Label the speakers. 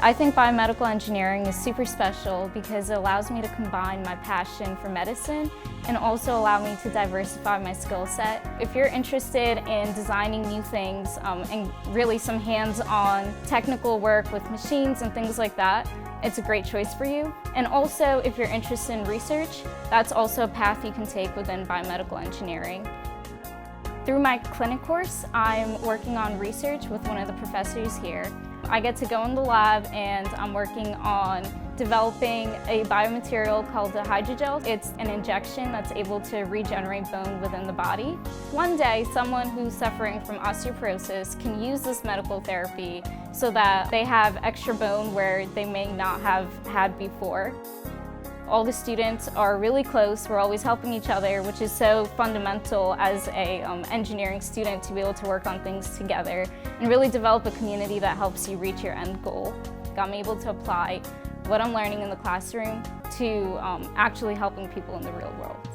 Speaker 1: I think biomedical engineering is super special because it allows me to combine my passion for medicine and also allow me to diversify my skill set. If you're interested in designing new things and really some hands-on technical work with machines and things like that, it's a great choice for you. And also, if you're interested in research, that's also a path you can take within biomedical engineering. Through my clinic course, I'm working on research with one of the professors here. I get to go in the lab and I'm working on developing a biomaterial called the hydrogel. It's an injection that's able to regenerate bone within the body. One day, someone who's suffering from osteoporosis can use this medical therapy so that they have extra bone where they may not have had before. All the students are really close. We're always helping each other, which is so fundamental as a engineering student to be able to work on things together and really develop a community that helps you reach your end goal. I'm able to apply what I'm learning in the classroom to actually helping people in the real world.